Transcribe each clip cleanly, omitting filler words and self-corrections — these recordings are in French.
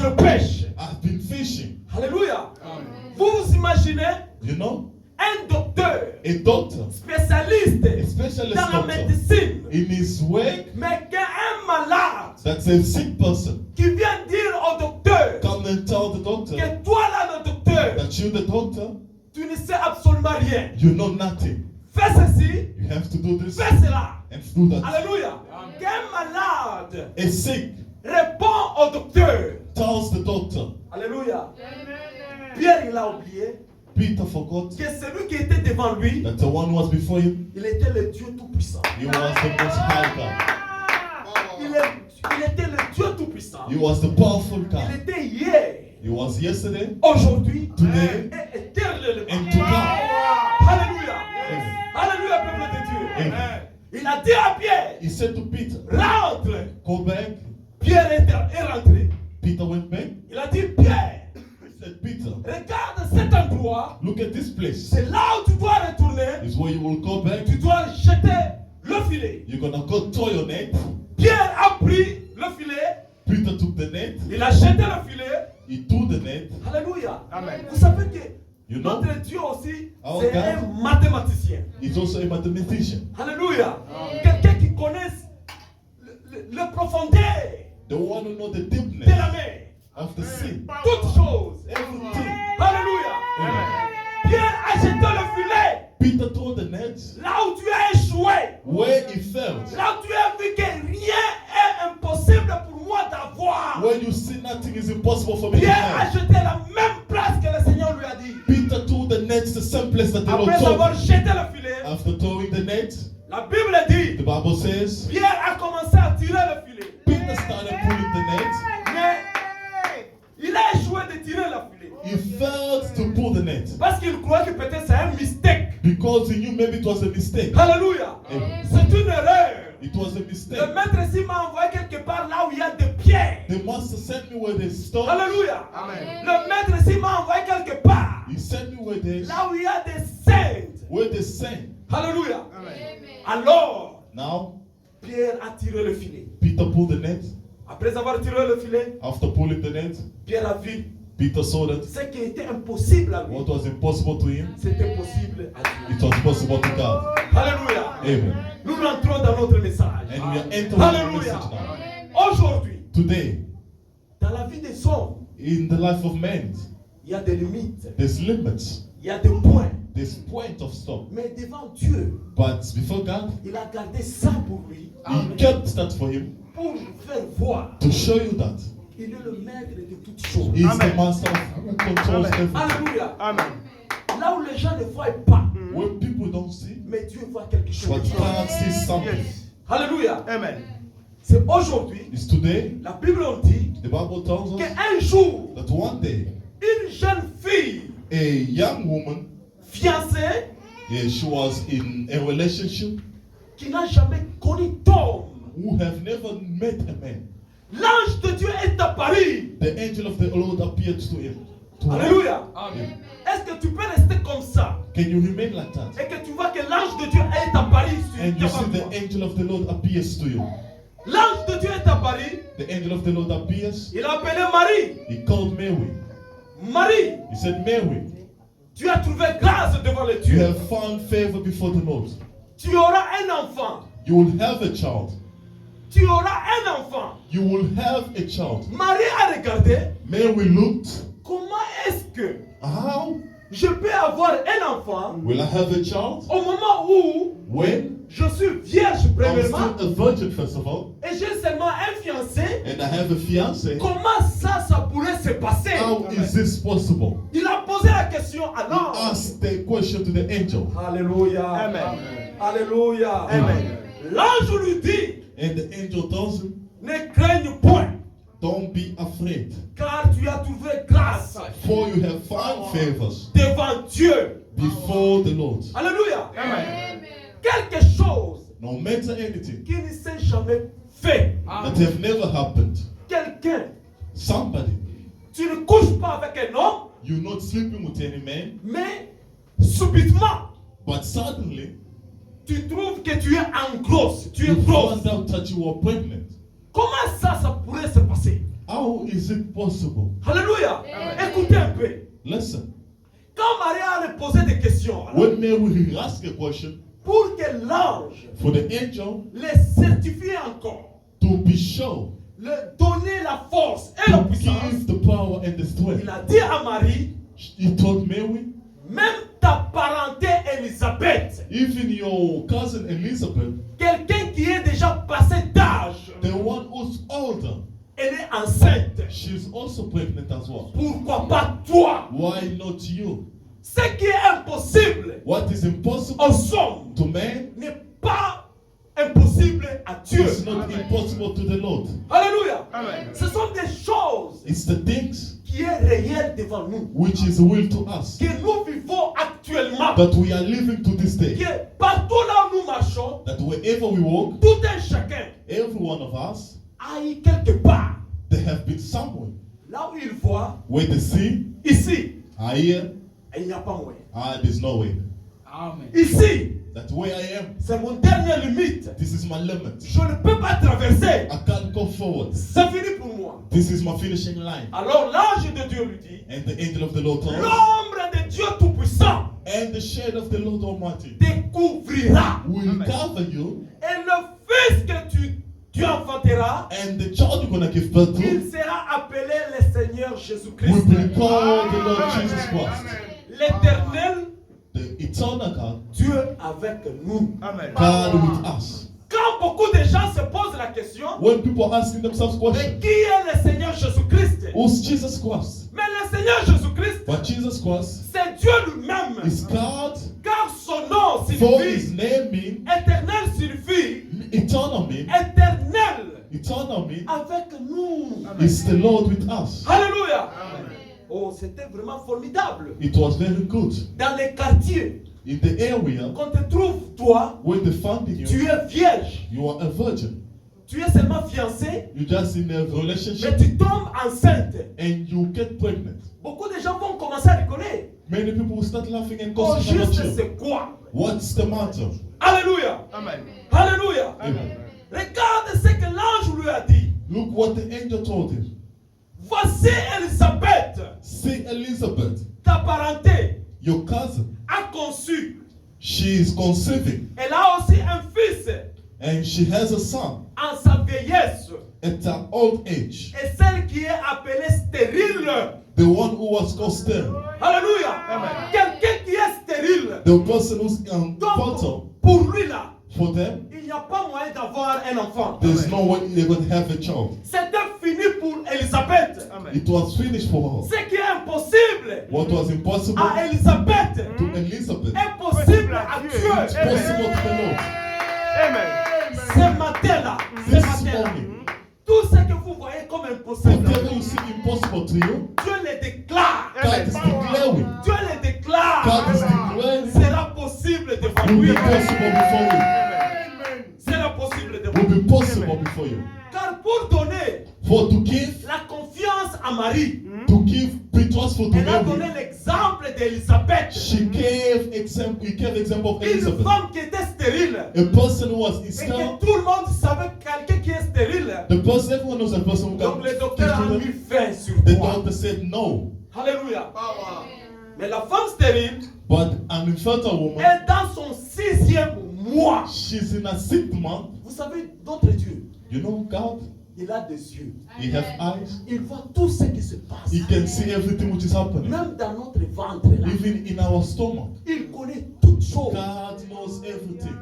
je pêche. I've been fishing. Alléluia. Vous vous imaginez You know, un docteur a doctor, spécialiste a specialist dans la doctor, médecine, in his work, mais qu'un malade that's a sick person, qui vient dire au docteur come and tell the doctor que toi là, le docteur, that you, the doctor, tu ne sais absolument rien. you know nothing. Fais ceci, You have to do this fais cela. and do that. Alléluia. Qu'un malade A sick répond au docteur. tells the doctor. Alléluia. Pierre, il a oublié Peter forgot que celui qui était devant lui, that the one who was before him, il était le Dieu Tout-Puissant. he was the most high God. Il était le Dieu Tout-Puissant. He was the powerful Il God. était hier, He was yesterday, aujourd'hui, today, et éternellement. and to come. Alléluia. Alléluia, peuple de Dieu. Amen. Il a dit à Pierre, He said to Peter, rentre. go back. Pierre est rentré. Peter went back. Il a dit, Pierre, He said, Peter, regarde cet endroit. look at this place. C'est là où tu dois retourner. It's where you will go back. Tu dois jeter le filet. You're gonna go throw your net. Pierre a pris le filet. Peter took the net. Il a jeté le filet. He threw the net. Alléluia. Amen. Vous savez que You know, notre Dieu aussi, Our c'est God. un mathématicien. he's also a mathematician. Alléluia. Quelqu'un qui connaît le profondeur The one who knows the de la deepness mer. of the sea. Toutes choses. Everything. Alléluia. Pierre a jeté le filet. Peter threw the net Là où tu as échoué. where he felt. Là où tu as vu que rien est impossible pour moi d'avoir. When you see nothing is impossible for me to Pierre a have. jeté la même place que le Seigneur lui a dit. Peter threw the net the same place that the Lord Après told avoir him. jeté le filet, After throwing the net, la Bible dit, the Bible says, Pierre a commencé à tirer le filet. Peter started pulling the net. Mais il a échoué de tirer le filet. He failed to pull the net Parce qu'il croyait que peut-être c'est un mistake. because he knew maybe it was a mistake. Alléluia. Amen. C'est une erreur. It was a mistake. Le maître ici m'a envoyé quelque part là où il y a des pierres. The master sent me where there's stone. Alléluia. Amen. Le maître ici m'a envoyé quelque part He sent me where there's là où il y a des saints. saint. Alléluia. Amen. Alors, Now, Pierre a tiré le filet. Peter pulled the net. Après avoir tiré le filet, After pulling the net, Pierre a vu Peter saw that ce qui était impossible à lui. what was impossible to him, C'était possible à Dieu. it was possible to God. Alléluia. Amen. Nous rentrons dans notre message. And we are entering the Alléluia. message now. Aujourd'hui, Today, dans la vie des hommes, in the life of man, il y a des limites, there's limits, il y a des points. there's point of stop. Mais devant Dieu, But before God, il a gardé ça pour lui, He kept that for him pour nous faire voir to show you that qu'il est le maître de toutes choses. He's Amen. the master who controls Amen. everything. Alléluia. Amen. Là où les gens ne voient pas, When people don't see, mais Dieu voit quelque chose. but God sees something. Yes. Alléluia. Amen. C'est aujourd'hui, It's today, la Bible nous dit the Bible tells us qu'un jour, that one day, une jeune fille a young woman, fiancée yeah, she was in a relationship qui n'a jamais connu d'homme. who have never met a man. L'ange de Dieu est apparu. The angel of the Lord appeared to him. To her. Alléluia. Amen. Est-ce que tu peux rester comme ça Can you remain like that? et que tu vois que l'ange de Dieu est apparu And you sur see devant the toi? angel of the Lord appears to you. L'ange de Dieu est apparu. The angel of the Lord appears. Il a appelé Marie. He called Mary. Marie, He said, Mary, tu as trouvé grâce devant le you Dieu. have found favor before the Lord. Tu auras un enfant. You will have a child. Tu auras un enfant. You will have a child. Marie a regardé. Mary looked, Comment est-ce que how je peux avoir un enfant will I have a child au moment où when je suis vierge I'm premièrement still a virgin first of all et j'ai seulement un fiancé? and I have a fiance? Comment ça pourrait se passer? How is this possible? Il a posé la question à He l'ange. asked the question to the angel. Alléluia. Amen. Alléluia. Amen. L'ange lui dit, And the angel tells him, ne craigne point, don't be afraid, car tu as trouvé grâce for you have found favors devant Dieu. before the Lord. Alléluia. Amen. Quelque chose No matter anything qui ne s'est jamais fait. that have never happened, Quelqu'un, somebody, tu ne couches pas avec un homme, you're not sleeping with any man, mais subitement, but suddenly tu trouves que tu es en grosse, tu es you grosse. found out that you were pregnant. Comment ça pourrait se passer? How is it possible? Alléluia. Écoutez un peu. Listen. Quand Marie a posé des questions, alors, When Mary asked a question, pour que l'ange for the angel les certifie encore, to be sure, leur donner la force et la to puissance, give the power and the il strength, a dit à Marie, he told Mary, même ta parenté Élisabeth, even your cousin Elizabeth, quelqu'un qui est déjà passé d'âge, the one who's older, elle est enceinte. she's also pregnant as well. Pourquoi pas toi? Why not you? Ce qui est impossible What is impossible aux hommes to man n'est pas impossible à Dieu. is not impossible to the Lord. Alléluia. Amen. Ce sont des choses It's the things qui est réel devant nous, which is will to us que nous vivons actuellement, that we are living to this day. que partout là où nous marchons, That wherever we walk, tout un chacun every one of us, a eu quelque part, they have been somewhere là où il voit, where they see, ici, here, il n'y a pas moyen. there's no way. Amen. Ici, That's where I am. c'est mon dernière limite. This is my limit. Je ne peux pas traverser. I can't go forward. C'est fini pour moi. This is my finishing line. Alors l'ange de Dieu lui dit, And the angel of the Lord told us, l'ombre de Dieu Tout-Puissant and the shade of the Lord Almighty te couvrira. will Amen. cover you, Et le fils que tu enfanteras, and the child you're going to give birth il to sera appelé le Seigneur will Jésus-Christ. be called the Lord Jesus Christ. L'éternel The eternal God, Dieu avec nous. Amen. God with us. Quand beaucoup de gens se posent la question, When people are asking themselves mais questions, qui est le Seigneur Jésus-Christ? who's Jesus Christ? Mais le Seigneur Jésus-Christ, But Jesus Christ c'est Dieu lui-même. is God, Car son nom for his signifie, name mean, éternel signifie, eternal mean, éternel eternal mean, avec nous. is the Lord with us. Alléluia. Amen. Oh, c'était vraiment formidable. It was very good. Dans les quartiers, In the area quand te trouve toi, where they found you, tu es vierge. you are a virgin. Tu es seulement fiancé, You're just in a mais relationship tu tombes enceinte. and you get pregnant. Beaucoup de gens vont commencer à rigoler. Many people will start laughing and Oh, gossiping about juste you. c'est quoi? What's the matter? Alléluia. Amen. Alléluia. Amen. Regarde ce que l'ange lui a dit. Look what the angel told him. Voici Élisabeth, See Elizabeth, ta parenté, your cousin, a conçu. she is conceiving Elle a aussi un fils and she has a son en sa vieillesse. at an old age. Et celle qui est appelée stérile. The one who was called sterile. Alléluia. Amen. Quelqu'un qui est stérile. The person who's fertile. Donc, pour lui là, For them, il n'y a pas moyen d'avoir un enfant. there's no way they're going to have a child. C'était fini pour Élisabeth. Amen. It was finished for her. Ce qui est impossible What was impossible à Élisabeth to Elizabeth, est possible à it's Dieu. possible to the Lord. Amen. Ce matin-là, This morning, tout ce que vous voyez comme impossible, whatever you see impossible to you, Dieu le déclare. God is declaring. Dieu le déclare. God is declaring Sera possible devant will lui. be possible before you. Sera possible devant Will lui. be possible before you. Car pour donner For to give, la confiance à Marie, be trustful to elle a donné Mary. l'exemple d'Élisabeth. He gave example of Une Elizabeth. femme qui était stérile. A person who was Et sterile. que tout le monde savait quelqu'un qui est stérile. The person, everyone knows a person who Donc can le docteur a give mis to fin sur them. The toi. doctor said no. Alléluia. Mais la femme stérile But an infertile woman, est dans son 6e mois. she's in a 6th month. Vous savez, notre Dieu, You know God, il a des yeux. He has eyes. Il voit tout ce qui se passe. He can see everything which is happening. Même dans notre ventre là. Even in our stomach. Il connaît toutes choses. God knows everything.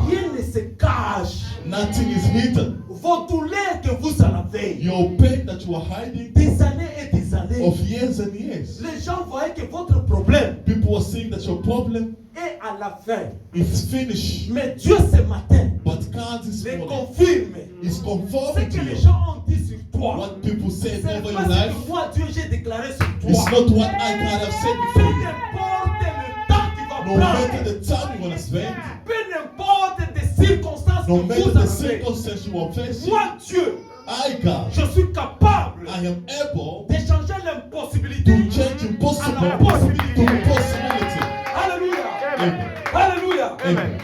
Rien ne se cache. Nothing is hidden. Vos douleurs que vous en avez. Your pain that you are hiding Des années et des années. of years and years. Les gens voyaient que votre problème People are saying that your problem est à la fin. is finished. Mais Dieu ce matin But God is le morning confirme. is Ce confirming que to les you. gens ont dit sur toi. What people said C'est over pas your ce life que moi Dieu j'ai déclaré sur is toi. not what I God have said Peu before you. n'importe le temps qu'il va No matter prendre. the time you're going to spend, Peu n'importe les circonstances no que matter vous the avez. circumstance you are facing, Moi Dieu, I, God, je suis capable I am able d'échanger l'impossibilité to change impossible à la to possibilité. possibility. Alléluia. Amen. Alléluia. Amen.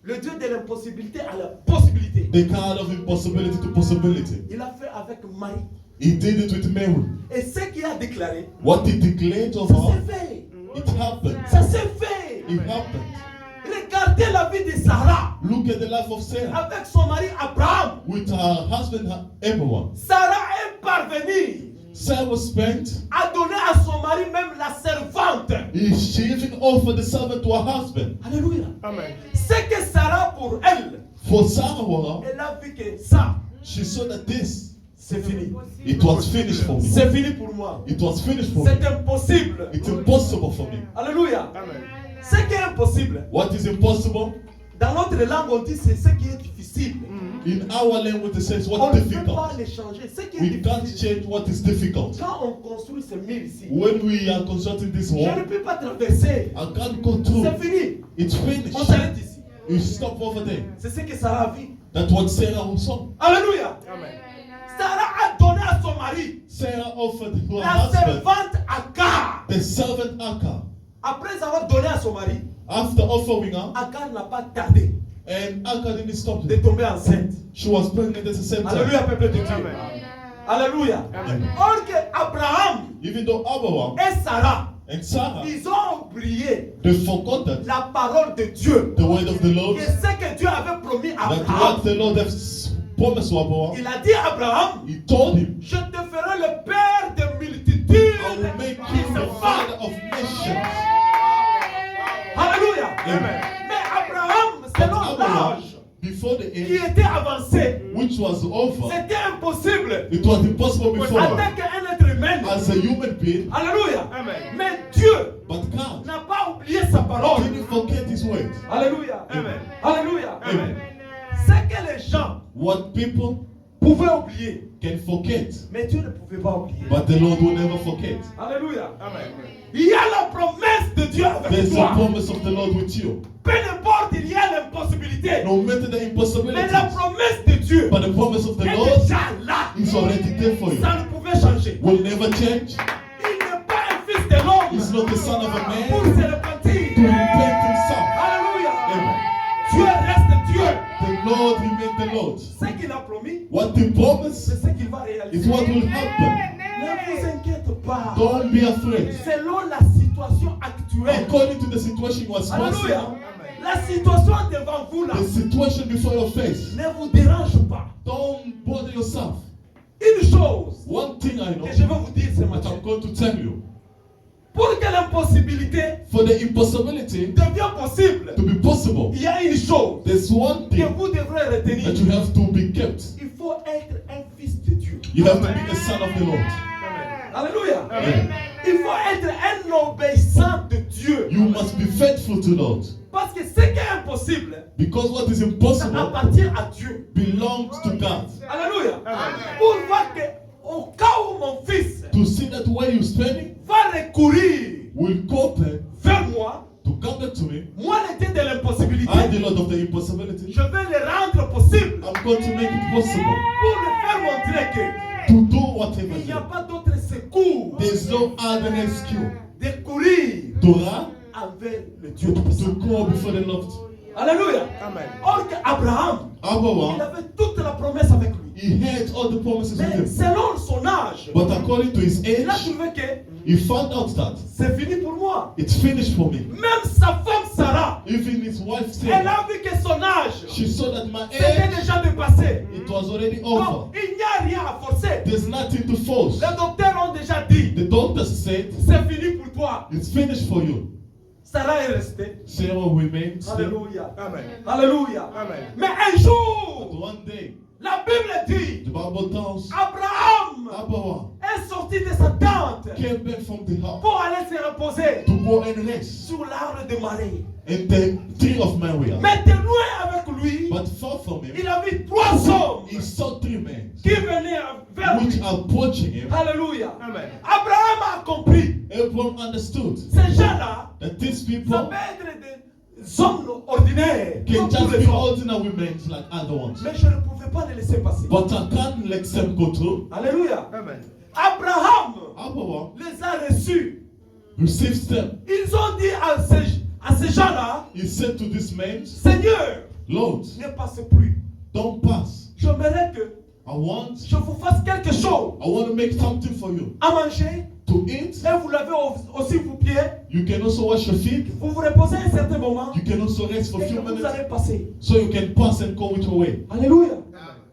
Le Dieu de l'impossibilité à la possibilité. They kind of impossibility to possibility. Il a fait avec Marie. He did it with Mary. Et ce qu'il a déclaré, What he declared of ça her, s'est fait. it happened. Ça s'est fait. It happened. Regardez la vie de Sarah Look at the life of Sarah avec son mari Abraham. with her husband Abraham. Sarah est parvenue Sarah spent, à donner à son mari même la servante. she even offered the servant to her husband. Alléluia. Amen. C'est que Sarah, pour elle, For Sarah, elle a vu que ça, she saw that this, c'est fini. it was finished for me. C'est fini pour moi. It was finished for me. C'est impossible. It's impossible for me. Alléluia. Amen. Ce qui est impossible, What is impossible? dans notre langue, on dit c'est ce qui est difficile. In our language, it says On what's ne peut difficult. pas le changer. Ce qui est We can't difficile. change what is difficult. Quand on construit ce mur ici, When we are constructing this je ne wall, peux pas traverser. I can't go through. C'est fini. It's On finished. s'arrête ici. You stop over there. C'est ce que Sarah a vu. That's what Sarah saw. Alléluia. Amen. Sarah a donné à son mari Sarah offered to her la husband servante Agar. the servant Agar. Après avoir donné à son mari, After offering her, Agar n'a pas tardé and Agar didn't stop de there. tomber enceinte. She was pregnant at the same time. Alléluia, peuple de Dieu. Amen. Alléluia. Amen. Or que Abraham Even though Abraham et Sarah, and Sarah, ils ont oublié they forgot that la parole de Dieu. the word of the Lord, Et ce que Dieu avait promis à that Abraham. what the Lord has promised to Abraham, Il a dit à Abraham, he told him, je te ferai le père de multitudes I will make you the father d'enfants. of nations. Alléluia. Amen. Mais Abraham, But selon Abraham, l'âge before the qui age, était avancé, which was over, c'était impossible it was impossible en before tant qu'un être humain. as a human being, Alléluia. Amen. Mais Dieu but God n'a pas oublié sa parole. didn't forget his word. Alléluia. Amen. Alléluia. Amen. C'est que les gens What people pouvaient oublier, can forget, mais Dieu ne pouvait pas oublier. but the Lord will never forget. Alléluia. Amen. Il y a la promesse de Dieu avec There's a toi. promise of the Lord with you. Peu importe, il y a l'impossibilité. No matter the Mais impossibilities, la promesse de Dieu but the promise of the est Lord déjà là. is already there for you. Ça ne pouvait changer. Will never change. Il n'est pas un fils de l'homme He's not the son of a pour man se repentir. to repent himself. Alléluia. Amen. Dieu reste Dieu. The Lord remains the Lord. Ce qu'il a promis, What he promised c'est ce qu'il va is réaliser. what will happen. Ne vous inquiétez pas. Don't be afraid. Selon la situation actuelle. According to the situation you are Alléluia. facing, La situation devant vous là the situation before your face, ne vous dérange pas. don't bother yourself. Une chose One thing I know que je vais vous dire ce that matin. I'm going to tell you, Pour que l'impossibilité for the impossibility devienne possible, to be possible, il y a une chose there's one que thing vous devrez that retenir. you have to be kept. Il faut être un fils de Dieu. You have to be a son of the Lord. Alléluia. Amen. Il faut être un obéissant de Dieu. You must be faithful to the Lord. Parce que ce qui est impossible, Because what is ça impossible appartient à Dieu. belongs to God. Alléluia. Amen. Pour voir que au cas où mon fils To see that where you're spending va recourir will cooperate vers moi, to come back to me. moi le Dieu de l'impossibilité, I'm the Lord of the impossibility. je vais le rendre possible I'm going to make it possible pour le faire montrer que to do whatever. il n'y a pas d'autre secours There's no other rescue de courir to run, envers le Dieu Tout-Puissant. to go before the Lord. Alléluia. Amen. Or qu'Abraham, il Abraham, avait toute la promesse avec lui. he had all the promises with Mais him. selon son âge, But according to his il a age, trouvé que he found out that c'est fini pour moi. it's finished for me. Même sa femme Sarah, Even his wife elle said, a vu que son âge she saw that my c'était age, déjà dépassé. it was already Donc, over. il n'y a rien à forcer. There's nothing to force. Les docteurs ont déjà dit, The doctors said, c'est fini pour toi. it's finished for you. Sarah est restée. Sarah remained still. Alléluia. Amen. Alléluia. Amen. Mais un But jour, one day, la Bible dit, the Bible tells Abraham Abraham est sorti de sa tente came back from the house pour aller se reposer to go and rest sur l'arbre de Marie. in the tree of Maria. Mais de loin avec lui, But far from him, il a vu trois hommes he saw three men qui venaient vers which lui. are approaching him. Alléluia. Amen. Abraham a compris. Abraham understood Ces gens-là, that these ça people peut être des hommes ordinaires, can comme tous just les be hommes. ordinary men like other ones. Mais je ne pouvais pas les laisser passer. But I can't let them go through. Alléluia. Amen. Abraham Abraham les a reçus. received them. Ils ont dit à ces gens-là, He said to this man, Seigneur, Lord, ne passe plus. don't pass. J'aimerais que I want je vous fasse quelque chose to make something for you. à manger. To eat, Et vous lavez aussi vos pieds. you can also wash your feet. Vous vous reposez un certain moment. You can also rest for a Et que few vous minutes. allez passer. So you can pass and go with your way. Alléluia.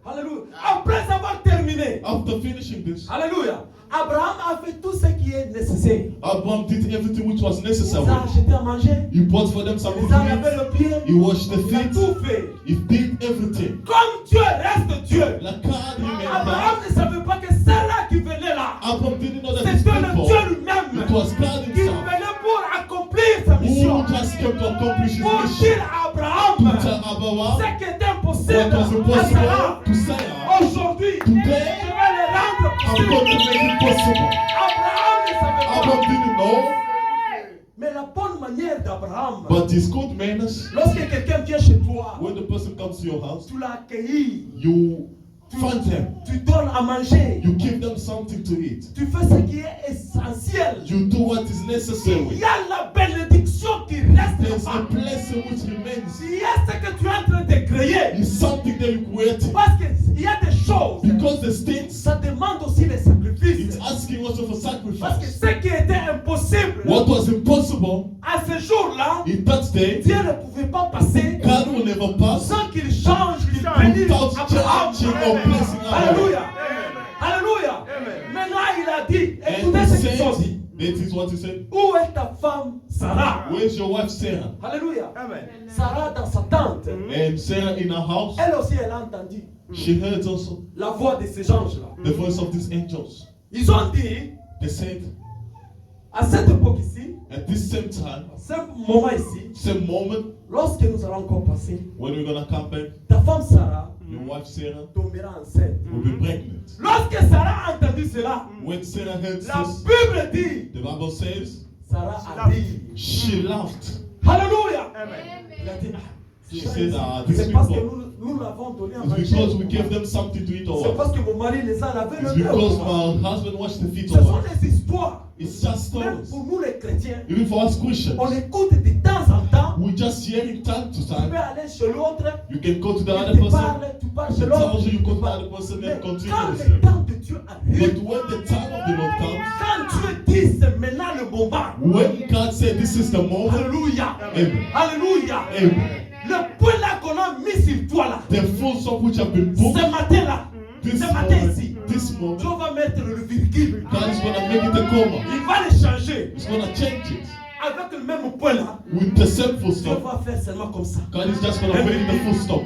Alléluia. Après avoir terminé. After finishing this, Alléluia. Abraham a fait tout ce qui est nécessaire. Abraham did everything which was Il necessary. a acheté à manger. He bought for them something Il a to lavé eat. le pied. He washed the Il a feet. tout fait. He did everything. Comme Dieu reste Dieu. Like God remembered. Abraham ne savait pas que celle-là qui venait là, Abraham didn't know that these c'était le people, Dieu lui-même it was God qui himself, venait pour accomplir sa mission. who just came to accomplish his Pour mission. dire à Abraham To tell Abraham ce qui était what impossible was à impossible Sarah. to Sarah. Aujourd'hui, je Today, vais le rendre I'm possible. going to make it possible. Abraham ne savait Abraham pas. didn't know, Mais la bonne manière d'Abraham, but his good manners, lorsque quelqu'un vient chez toi, when the person comes to your house, tu l'as accueilli, you find them, tu donnes à manger, you give them something to eat. tu fais ce qui est essentiel. You do what is Il necessary. y a la bénédiction qui reste There's a là-bas. blessing which remains. Il y a ce que tu es en train de créer. It's something that you created. Parce qu'il y a des choses, Because the things, ça demande aussi des it's sacrifices. asking also for Parce que sacrifice. ce qui était impossible, What was impossible à ce jour-là, in that day, Dieu ne pouvait pas passer God will never pass sans qu'il change, qu'il bénisse without Abraham. changing or blessing Abraham. Alléluia. Alléluia. Maintenant, il a dit, And écoutez he ce qu'ils ont said, dit. that is what he said. Où est ta femme Sarah? Where's your wife Sarah? Alléluia. Amen. Sarah dans sa tente. And Sarah in her house, Elle aussi, elle a entendu she heard also la voix de ces anges-là. the voice of these angels. Ils ont dit, They said, à cette époque ici, at this same time, à ce moment ici, same moment, lorsque nous allons encore passer, when we're gonna come back, ta femme Sarah your wife Sarah tombera enceinte. will be pregnant. Lorsque Sarah a entendu cela, When Sarah heard la this, Bible dit, the Bible says, Sarah a ri. she laughed. Alléluia. Amen. Il a dit, She said, these c'est parce que people, nous l'avons donné à it's manger. because we gave them something to eat or C'est what? parce que mon mari les a lavés It's le cœur. because my husband washed the feet Ce or sont what? des histoires. It's just Même stories. pour nous les chrétiens, Even for us Christians, on écoute de temps en temps. we just hear it time to Tu peux time. aller chez l'autre, You can go to the il other te person. parle, tu parles She chez l'autre. tells you, you go to the other person Mais and continue quand with le it. temps de Dieu But arrive, when the time of the Lord comes, quand Dieu dit c'est maintenant le moment. when God said this is the moment, Alléluia. Amen. Alléluia. Amen. Le point là qu'on a mis sur toi là, The full song which have been booked, ce matin là, this ce matin ici, moment, this moment, Dieu va mettre le virgule. God is gonna make it a comma. Il va le changer. He's gonna change it Avec le même point là, with the same full Dieu stop. va faire seulement comme ça. God is just gonna make it the full stop.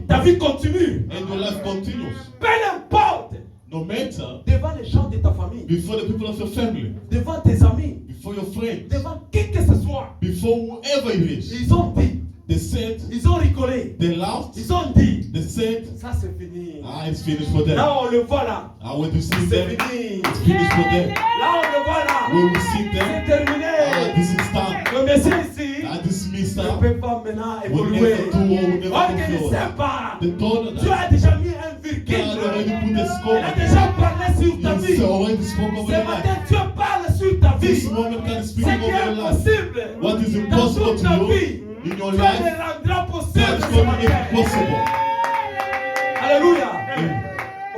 Ta vie continue. And your life continues. Peu importe. No matter Devant les gens de ta famille, before the people of your family, devant tes amis, before your friends, devant qui que ce soit, before whoever it is, ils ont dit, they said, ils ont rigolé, they laughed, ils ont dit, they said, ça c'est fini. it's finished for them. Là on le voit là, I want to see c'est them, fini. it's finished for them. Là on le voit là, When we see c'est them, terminé. this is done. Le Messie ici This means ne that peut pas maintenant we'll évoluer. never do what we never Parce qu'il ne do. sait pas. They told us Dieu that a déjà mis un God virgule. already put the Il scope. a déjà parlé sur ta He's vie. already spoke over Ce your matin, life. Dieu parle sur ta vie. This moment God is Ce speaking qui over est your life. impossible What is dans impossible toute to ta you vie, in your Dieu life, le rendra God possible is ce going to make matin. it possible. Alléluia.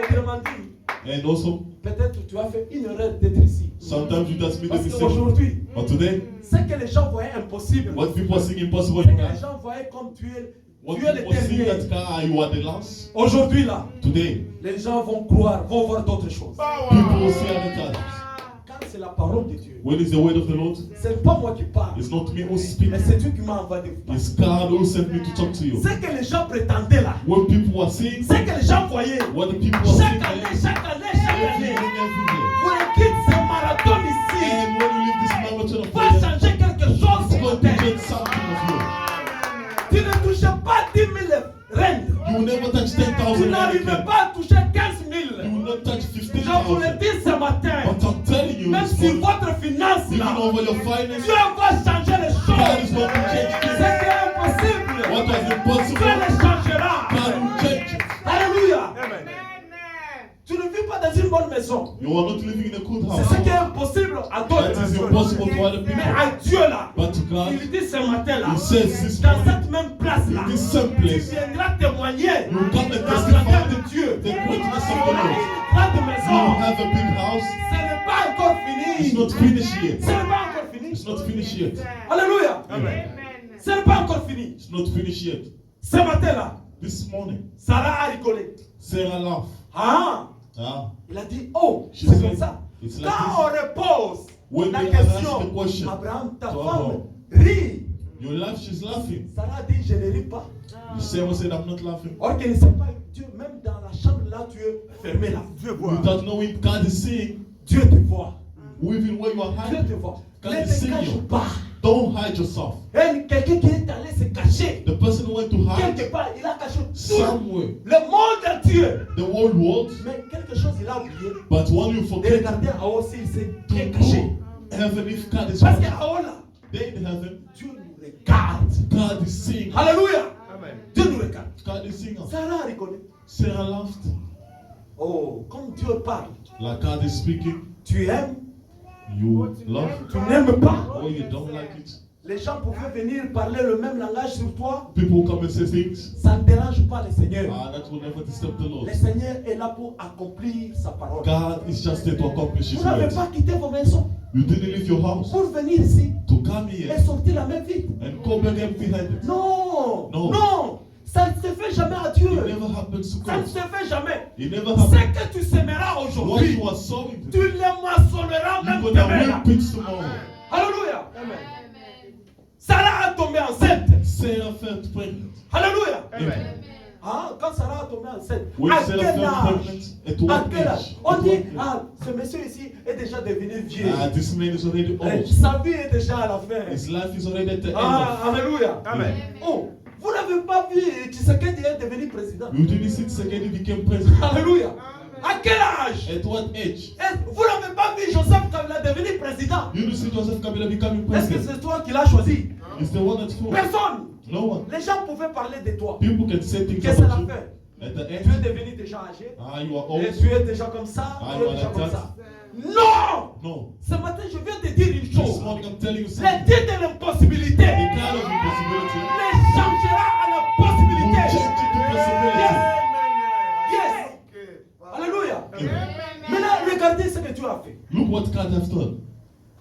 Autrement dit, And also, peut-être tu as fait une erreur d'être ici. sometimes you just make a Parce mistake. qu'aujourd'hui, But today, ce que les gens voyaient impossible, what people are seeing impossible ce in que life, les gens voyaient comme what tu es le people see dernier. that you are the last. Aujourd'hui là, Today, les gens vont croire, vont voir d'autres choses. people will see other times. Quand c'est la parole de Dieu, When is the word of the Lord? ce n'est pas moi qui parle, It's not me who speaks. mais c'est Dieu qui m'a envoyé vous parler. It's God who sent me to talk to you. Ce que les gens prétendaient là, What people are seeing, ce que les gens voyaient, what the people are chaque seeing, année, chaque année, chaque every année, day, every day. vous quittez ce marathon ici, And when you leave this marathon of va prayer, changer quelque chose it's ce going to matin. change something of you. Tu ne touches pas 10 000 rentes. You will never touch Tu 10,000 n'arrives again. pas à toucher 15 You 000. will not touch Je vous le 15,000. dis ce matin, But I'm telling you, même this sur morning, votre finance even là, over your finances, Dieu va changer les God is choses. going to change Ce things. qui est impossible, What was Dieu impossible, les changera. God will change it. Alléluia. Amen. Tu ne vis pas dans une une bonne maison. You are not living in a good C'est ce house. qui est impossible à d'autres That is personnes. impossible to other Mais people. à Dieu là, But to God, il dit ce matin là, He says this dans morning, cette même place là, in this same tu place, viendras témoigner you come and la grandeur testify de Dieu. the greatness Tu of the auras Lord. une grande You maison. have a big house. Ce n'est pas encore It's fini. not finished yet. Ce n'est pas encore fini. It's not finished yet. Alléluia. Amen. Ce n'est pas encore fini. It's not finished yet. Ce matin là, This morning, Sarah a rigolé. Sarah laughed. Ah, Ah, il a dit, oh, She c'est said, comme ça. it's like Quand on repose When la they ask the question, question Abraham, ta to femme Abraham, rit. your laugh, she's laughing. Sarah dit, je ne ris pas. Sarah said, I'm not laughing. Or qu'elle ne sait pas, Dieu, même dans la chambre là, tu es fermé là. Dieu voit. Without knowing God is seeing, Dieu te voit. even where you are Dieu te hiding. voit. God Ne is te seeing cache you. pas. Don't hide yourself. Et quelqu'un qui est allé se cacher, The person who went to hide quelque part, il a caché tout somewhere, le monde entier. the whole world, Mais quelque chose, il a oublié but when you de forget regarder en haut s'il s'est to bien caché. go heaven, if God is Parce watching, qu'en haut là, they in heaven, Dieu nous regarde. God is seeing. Alléluia. Dieu nous regarde. God is seeing us. Sarah a rigolé. Sarah laughed. Oh, comme Dieu parle, Like God is speaking, tu aimes, you love, tu n'aimes pas. or you don't like it. Les gens pouvaient venir parler le même langage sur toi. People come and say things. Ça ne dérange pas le Seigneur. That will never disturb the Lord. Le Seigneur est là pour accomplir sa parole. God is just there to accomplish His Vous n'avez words. pas quitté vos maisons You didn't leave your house pour venir ici to come et here sortir la même vie. and go back empty-handed. Non, No. non, ça ne se fait jamais à Dieu. It never happens to Ça ne God. se fait jamais. It never Ce happens. que tu sèmeras What aujourd'hui, you are sowing, tu le moissonneras même you're gonna demain. reap it tomorrow. Alléluia. Sarah a tombé enceinte. Sarah felt pregnant. Alléluia. Amen. Ah, quand Sarah a tombé enceinte, When à Sarah quel felt âge? pregnant, at À what quel âge? age? On At dit, what age? ah, ce monsieur ici est déjà devenu vieux. This man is already old. Sa vie est déjà à la fin. His life is already at the end. Ah, alléluia. Amen. Oh, vous n'avez pas vu Tshisekedi est devenu président. You didn't see Tshisekedi became president. Alléluia. À quel âge? At what age? Vous n'avez pas vu Joseph Kabila devenu président. You didn't see Joseph Kabila becoming Est-ce que president. c'est toi qui l'as choisi? It's the one that's for. Personne. No one. Les gens pouvaient parler de toi. People can say things Qu'est-ce qu'elle a about you. fait? At the Tu es end, devenu déjà âgé. you are old. Et tu es déjà comme ça. Ah, Tu es voilà, déjà comme that's- ça. Non! No. Ce matin, je viens te dire une This chose. morning I'm telling you Les something. dieux de l'impossibilité The kind of impossibility les changera à la will possibilité. change into possibility. Yes. Alléluia. Amen. Maintenant, regardez ce que Dieu a fait. Look what God has done.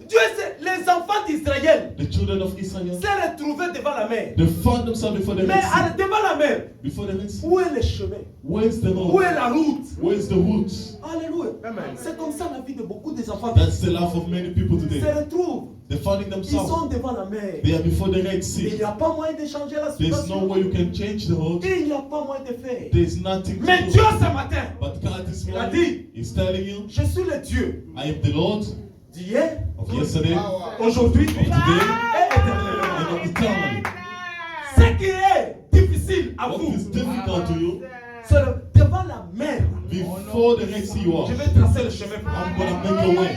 Dieu, les enfants d'Israël The children of Israel, s'est retrouvés devant la mer. they found themselves before the Mais Red Sea. devant la mer, Before the Red Sea. où est le chemin? Where's the Où est road? la route? Where's the roots? Alléluia. C'est comme ça la vie de beaucoup des enfants That's the life of many people Ils se today. retrouvent. They're finding Ils themselves. sont devant la mer. They are before the Red Il Sea. n'y a pas moyen de changer la There's no situation. way you can change the road. Il n'y a pas moyen de faire. There's nothing Mais to Dieu do. ce matin, But God this Il a morning dit, is telling you, je suis le Dieu I am the Lord d'hier, of yesterday, aujourd'hui of today, et éternellement. and of eternally. Ce qui est difficile à What vous, is difficult to you, c'est devant la mer. before the Red Sea you are, Je vais tracer le chemin pour I'm vous. gonna make a way.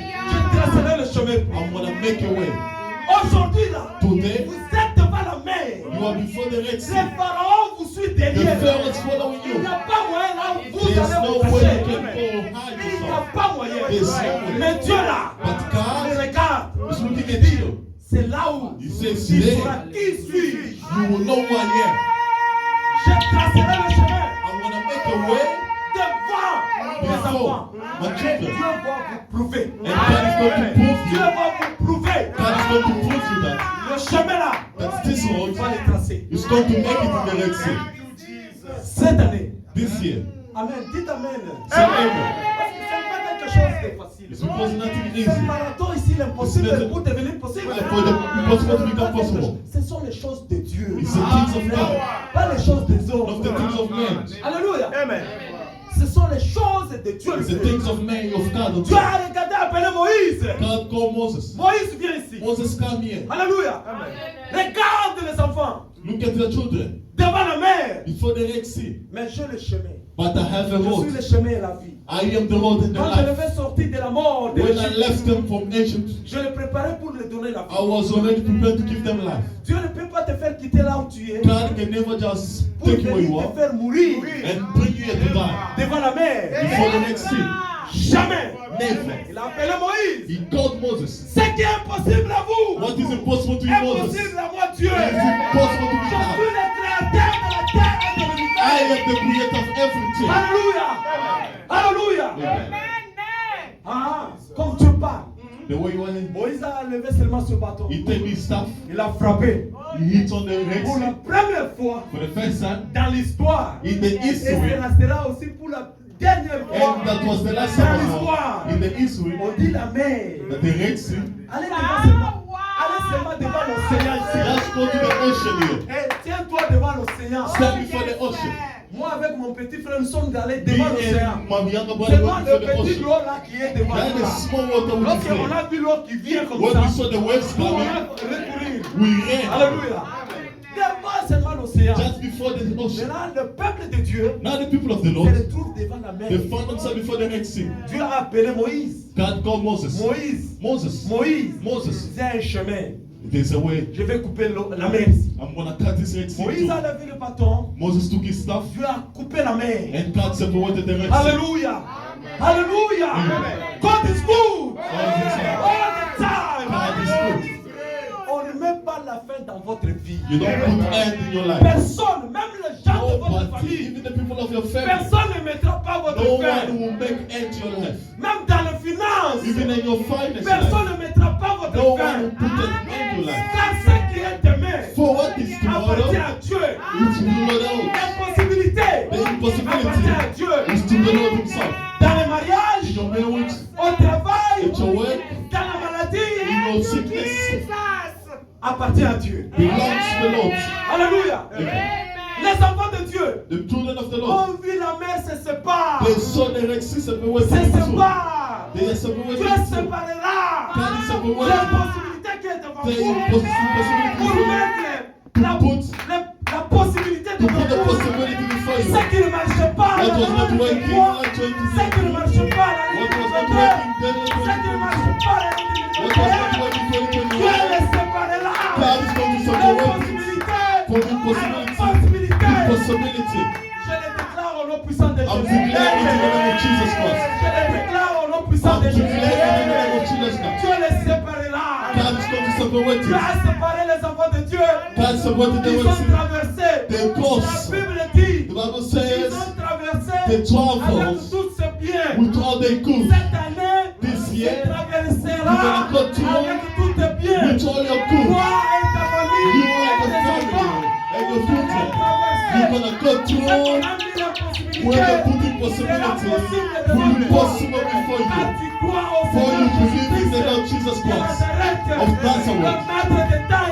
Je tracerai le chemin pour I'm gonna make a way. vous. Aujourd'hui là, Today, vous êtes devant la mer. you are before the Red Les Sea. pharaons vous suivent The derrière. Pharaoh is following Il you. n'y a pas moyen là où vous There's allez no vous way cacher. you can go hide Il n'y a yourself. pas moyen. There's no way. Mais Dieu là, But il God regarde. is looking at you. C'est là où He says, il today, saura qui suis. you will know who I am. Je tracerai le chemin I'm gonna make a way devant les before enfants. my Et children. Dieu va vous prouver. And God is going to prove Dieu you. va vous prouver. God is going to prove you that Le chemin là, that this il road va le tracer. is going to make it in the Red Sea. Cette année. This year. Amen. Dites Amen. Say amen. Parce que ce n'est pas quelque chose de facile. It's because nothing is Ce easy. marathon ici, l'impossible It's not- pour devenir possible. For the impossible to become possible. Ce sont les choses de Dieu. It's the things of God, Pas les choses des not hommes. the things of men. Alléluia. Ce sont les choses de Dieu. It's the things of men, of God. Dieu a regardé appeler Moïse. God called Moses. Moïse vient ici. Moses, come here. Alléluia. Regarde les enfants Look at the children devant la mer. before the Red Sea. Mais j'ai le chemin. But I have a Je suis road. le chemin et la vie. I am the road and the Quand je life. devais sortir de la mort de When I l'Égypte, left them from Egypt, je le préparais pour le donner la I vie. was already prepared to give them life. Dieu ne peut pas te faire quitter là où tu es God can never just pour take you where you venir are te faire mourir and bring you here to die devant la mer. before the next sea. Jamais. Never. Il a appelé Moïse. He called Moses. Ce qui est impossible à vous, What is impossible to you, Moses? impossible à moi, Dieu. It is impossible to Je suis me. le créateur de la terre et de I l'univers. am the creator of everything. Alléluia. Alléluia. Amen. Ah, comme Dieu parle. The way you want it. Moïse a levé seulement ce bâton. He take his staff. Il a frappé. He hits on the Red Pour la Sea. première fois For the first time dans l'histoire. in the Et history. ce sera aussi pour la dernière fois And that was the last dans time l'histoire. in the history On dit la mer. that the Red Sea. Allez seulement devant l'océan ici. Just go to the ocean here. Et tiens-toi devant l'océan. Stand before the ocean. Moi avec mon petit frère, nous sommes allés Me devant l'océan. and my younger brother C'est went moi le before the petit ocean. l'eau là qui est devant That nous. is small water which is Lorsqu'on there. a vu l'eau qui vient comme When ça, we saw the waves nous on coming, a recourir. we ran. Alléluia. Devant seulement l'océan. Just before the ocean. Maintenant, le peuple de Dieu Now the people of the se Lord, retrouve devant la mer. they found themselves before the Red Sea. Dieu a appelé Moïse. God called Moses. Moïse. Moses. Moïse. Moses. C'est un chemin. There's a way. Je vais couper la mer ici. I'm gonna cut this Red Sea Moïse a too. levé le bâton. Moses took his staff Dieu a coupé la mer. and God separated the Red Sea. Alléluia. Alléluia. God is good. All the time. All the time. God is good. On ne met pas la fin dans votre vie. You don't put end in your life. Personne, même les gens de votre Nobody, famille, even the people of your family, personne ne mettra pas votre no fin. one will make end to your life. Même dans les finances, Even in your finance personne life, ne mettra pas votre no fin. one will put an end to your life. Car ce qui est demain For what is tomorrow, appartient à Dieu. it's to the Lord. L'impossibilité The appartient à impossibility Dieu. is to the Lord Himself. Dans les In mariages, your marriage, au travail, in your work, dans la in maladie, your sickness, appartient à Dieu. belongs to the Lord. Alléluia. Amen. Les enfants de Dieu The children of the Lord, ont vu la mer se séparer. they saw the Red Sea separated Se in two. sépare. They are separated Dieu in two. séparera God is separated. l'impossibilité qui est devant The vous impossibility pour before you. mettre la possibilité To put devant the vous. possibility before you. Ce qui ne marche pas, What was not working in ce qui ne marche pas, What was not working then in ce qui ne 2022. marche pas, What was not working in Dieu 2021. les séparera. God is going to separate it L'impossibilité, from impossibility. l'impossibilité. Impossibility. Je le déclare au nom puissant de I'm Jésus. declaring it in the name of Jesus Christ. Je le déclare au nom puissant I'm de Jésus. declaring it in the name of Jesus Christ. Dieu les séparera. God is going to separate Dieu it. a séparé les enfants de Dieu. God separated the Ils Red ont Sea. traversé. They crossed. La Bible dit. The Bible Ils says ont traversé they traveled avec tous ces biens. with all they could. Cette année, This tu year, traverseras you're gonna go to avec tous tes biens. with all your good. Toi et ta famille You et and the tes family enfants. and your future. You're gonna go through where they put impossibility will be possible before you. For you to live in the Lord Jesus Christ of Nazareth,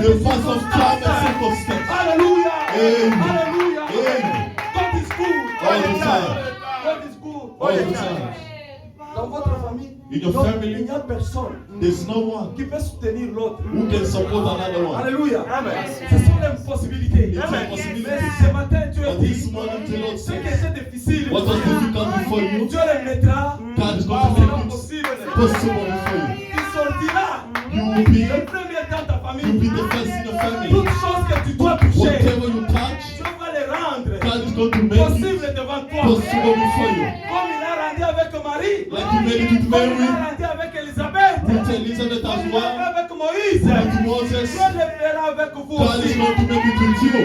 the path of time and circumstance. Alléluia. Amen. Alléluia. Amen. God is good. All the time. God is good. All the time. Dans votre famille, In your donc, family, il n'y a personne there's no one qui peut soutenir l'autre. who can support another one. Alléluia. Ce sont les possibilités. It's Amen. impossibility. Mais ce matin, Dieu a But this dit, morning, the Lord ce qui says, était difficile, what was difficult before you, Dieu les mettra. God is going Ah, to c'est make non it possible. possible before you. Tu sortiras You will be, le premier dans ta you'll famille. be the first in your family. Toutes choses que tu dois toucher, Whatever you touch, Dieu va les rendre God is going to make it possible devant toi. possible before you. Comme il a rendu avec Marie, Like you made it with comme il Mary, a rendu avec Elisabeth, with Elizabeth comme as il a fait well, avec Moïse. with Moses. Dieu le fera avec vous God is aussi. going to make it with you.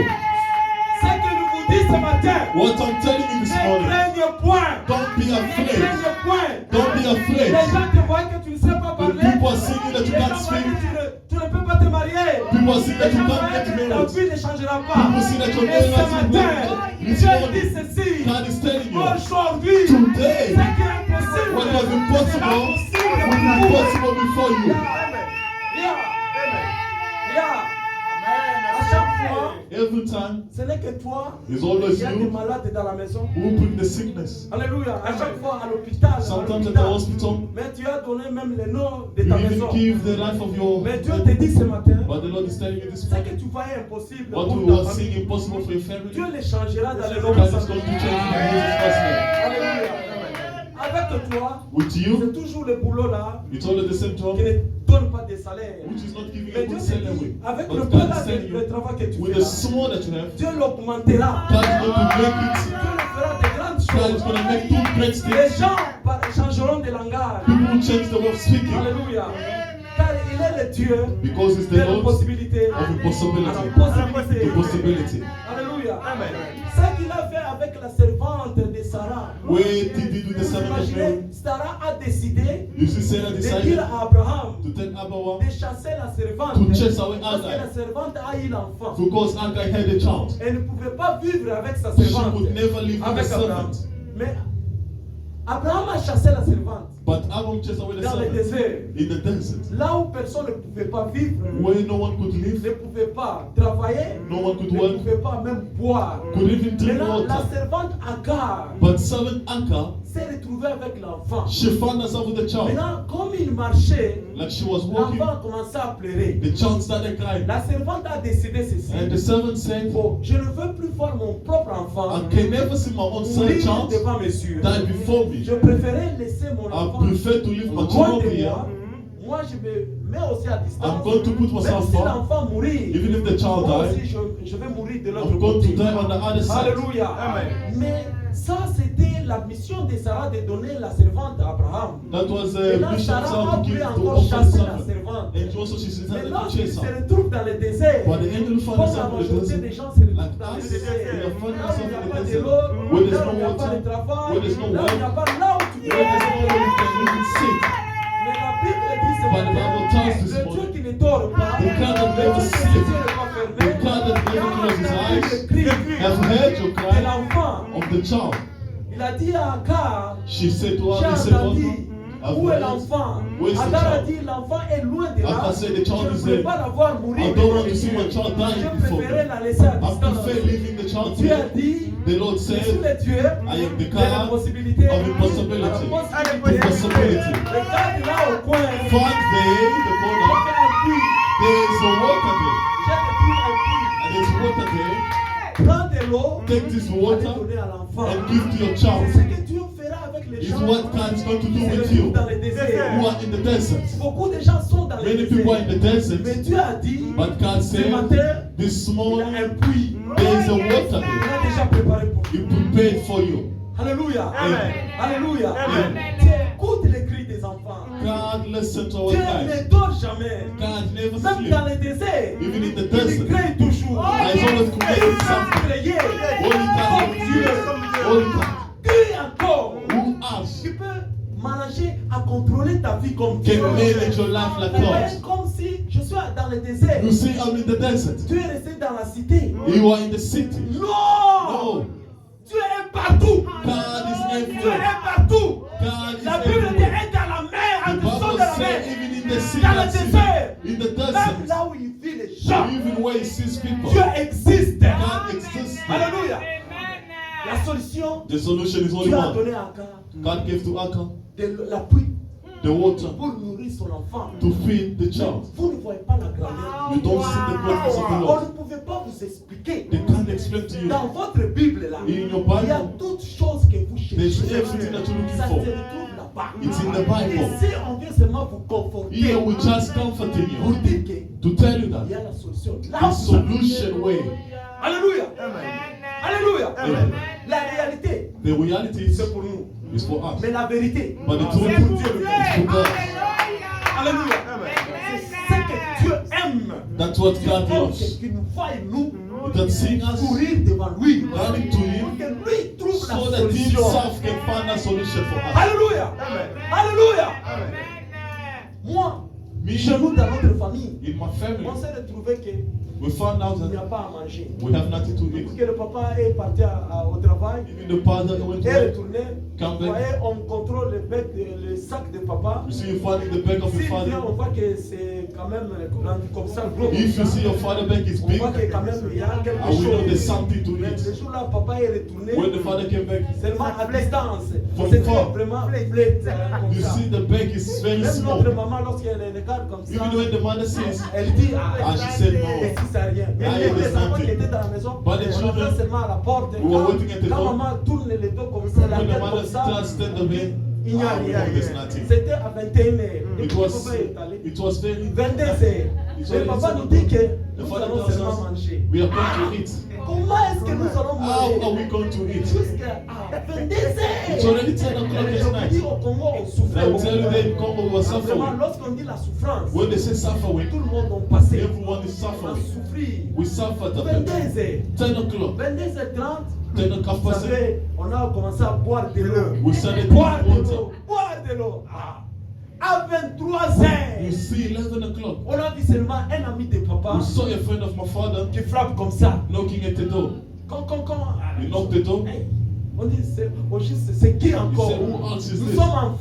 Ce que nous vous disons ce matin, What I'm telling you this ne morning, craigne point. don't be Ne afraid. craigne point. Don't be Les afraid. gens te voient que tu ne sais pas The parler. people are saying that you Les gens can't voient speak. que tu ne peux pas te marier. People are saying Les that you gens can't voient get que ta married. vie ne changera pas. People see that your Et ce marriage is matin, broken. Dieu This morning, dit ceci. God is telling you, Aujourd'hui, today, ce qui est impossible, what was sera impossible possible will pour be vous. possible before you. À chaque fois, Every time, ce n'est que toi. it's always Il y a des you malades dans la maison. who bring the sickness. Alléluia. À chaque fois à l'hôpital. Sometimes at the hospital, Mais tu as donné même le nom de you ta even maison. give the life of your. Mais Dieu te dit ce matin, But the Lord is telling you this ce morning, que tu voyais impossible what pour you ta are famille, seeing impossible for your family, Dieu les changera dans le nom God de is going to change it in Jesus Christ's name. Alléluia. Avec toi, With you, c'est toujours le boulot là it's all at the same qui time, ne donne pas de salaire. which is not giving Mais you Dieu good te salary. dit, avec le But peu God là is telling le you, travail que tu with fais the là, small that you have, Dieu l'augmentera. God is going to make it Dieu le fera de grandes God is going to make two great Les things. gens changeront de langage. People will change the way of speaking. Alléluia. Car il est le Dieu Because it's de the la Lord possibilité of à la impossibility. possibilité. The possibility. Alléluia. Amen. Ce qu'il a fait avec la servante de Sarah. What he did with the servant of Imaginez, Mary. Sarah a décidé You see, Sarah de decided dire à Abraham to tell Abraham de chasser la servante. to chase away Parce que la Agar. servante a eu l'enfant. Because Agar had a child. Elle ne pouvait pas vivre avec sa She servante. would never live with a Avec Abraham. servant. Mais Abraham a chassé la servante But Abraham chased away the dans le servant désert. in the desert. Là où personne ne pouvait pas vivre, Where no one could ne live, pouvait pas travailler, no one could ne work, pouvait pas même boire. could even drink Maintenant, la water. servante Agar But servant Agar, s'est retrouvée avec l'enfant. she found herself with a child. Maintenant, comme il marchait, Like she was walking, l'enfant a commencé à pleurer. the child started crying. La servante a décidé ceci. And the servant said, Bon, je ne veux plus voir mon propre enfant I can never see my own son mourir child devant mes yeux. die before me. Je préférais laisser mon I enfant prefer to leave my loin child de here. moi. Moi, je me mets aussi à I'm distance. going to put Même myself si far. l'enfant mourit, Even if the child moi dies, aussi je vais mourir de l'autre I'm going côté. to die on the other side. Alléluia. Amen. Mais ça, c'était la mission de Sarah de donner la servante à Abraham. That was a Maintenant, mission Sarah Sarah a to give voulu to encore offer the chasser la servant. servante. And also she Mais decided to lorsqu'il chase se her. retrouve dans le désert, But the angel found comme la herself in the majorité des desert. gens se retrouvent Like dans le us, désert, we are found là où il ourselves n'y a in the pas de desert. l'eau, Where there's là où no il n'y a pas de water, travail, where there's no là où il n'y a work, pas là où tu where there's no one who can even sit. Mais la Bible dit ce But the matin, Bible tells this le Dieu morning, qui ne dort pas, the God that le never Dieu sleeps, qui ne pas fermé, the God that never closes his eyes, have heard your de cry l'enfant. of the child. Il a dit à Agar, She said to j'ai her, listen, entendu, I've où est heard. l'enfant? Where is the Agar a child? dit, l'enfant est loin de là, Agar said, the child je ne is peux there. pas la voir mourir. I don't want to see my child dying Je before préférais me. la laisser à I distance. prefer leaving the child Dieu a here. dit, The Lord je suis said, le Dieu I am the de la God possibilité. of impossibility. Impossibility. Regarde là au coin. Find there, the corner, J'ai un puits. there is a water there. J'ai depuis un puits. And there's water there. Prends de l'eau. Take this Allez water donner à l'enfant. and give to your C'est ce child. que Dieu fera avec les Is gens what God is going to qui do se with retrouvent you. dans le désert. Who are in the desert. Beaucoup de gens sont dans le Many people are in désert. the desert. Mais Dieu a dit, But God ce said, matin, this il y a morning, un puits. there is a water Il there. a déjà préparé pour He vous. prepared for you. Alléluia. Amen. Alléluia. Amen. Tu écoutes les cris des enfants. God listen to our Dieu cries. ne dort jamais. God never Même sleeps. dans le désert, Even in the il desert. crée toujours. He's always Il creating peut something. créer. Only Comme God. Dieu. Only God. Qui encore? Who else Tu peux manager à contrôler ta vie comme Dieu. can manage your life like C'est God? comme si je suis dans le désert. You see, I'm in the desert. Tu es resté dans la cité. You are in the city. Non! No. Tu es partout. God is Tu everywhere. es partout. God is La Bible dit everywhere. est dans la mer, en The dessous de Bible la said mer. even in the sea, Dans le and sea, désert. in the Même desert, là où il vit les gens. even where he sees people, Dieu existe. God exists. Alléluia. La solution, The solution is only Dieu a one. donné à Agar God gave to Agar de l'appui the water pour nourrir son enfant. to feed the child. Vous ne voyez pas la grandeur. You don't see the greatness of the On Lord. ne pouvait pas vous expliquer. They can't explain to you. Dans votre Bible là, In your il y a Bible, toutes choses que vous there's cherchez. everything that you're looking Ça se for. retrouve là-bas. It's in the Bible. Ici, on vient seulement vous conforter. Here we just comforting Pour you dire qu'il to tell you y that a la solution. Là the où ça vient. solution way. Alléluia. Alléluia. Amen. La réalité, The reality is c'est pour nous. for us. Mais la vérité, But the c'est truth pour Dieu. is for God. Alléluia. C'est ce que Dieu aime. That's what Dieu God aime loves. qu'il nous voie, nous, That seeing us courir devant lui. running to Pour Him que lui trouve so la that He solution. Himself can find a solution for us. Alléluia. Alléluia. Moi, Me, chez nous, dans notre famille, in my family, on s'est retrouvé qu'il we found out n'y a that pas à manger. we have nothing to Depuis eat. que le papa est parti au travail, Even the father went to et work. retourné, Come vous back. voyez, on contrôle le sac de papa. You see your father in the back of S'il your vient, father. on voit que c'est quand même rendu comme ça, gros. If you see your father back is On big, voit que quand même il y a quelque I will know there's chose. something to Mais eat. le jour-là, papa est retourné, When the father came back, seulement à distance. From C'était far. vraiment bled, comme you ça. see the back is very Même small. notre maman, lorsqu'elle regarde comme ça, Even when the mother says, elle dit, ah, she said no. et si c'est rien. Mais Ah, les it is enfants nothing. qui étaient dans la maison, But the on children, attend seulement à la porte. we were waiting at the Quand door. maman tourne les dos comme ça, la When the tête mother comme ça, starts stand up in, il n'y a we rien. know there's nothing. C'était à 21h. It was very 22h. Mais papa nous dit que The nous father allons tells seulement us manger. we are going to eat. Comment est-ce que nous allons How are manger we going to eat? jusqu'à 22 It's heures? already 10 o'clock Et at je vous dis, night. au Congo, on And souffrait I will tell you that in beaucoup. Congo we are Vraiment, suffering. lorsqu'on dit la souffrance, When they say tout suffering, le monde a passé. everyone is On a suffering. souffri. We suffered. 22 heures. 10 o'clock. 22h30. 10 o'clock Vous passé. savez, on a commencé à boire de l'eau. We started Boire de drinking l'eau. water. Boire de l'eau. À 23h. You see, 11 o'clock. On a vu seulement un ami de papa We saw a friend of my father qui frappe comme ça. knocking at the door. Quand. He knocked the door. Hey, on dit, c'est qui encore? He said, who else is Nous this? sommes enfants.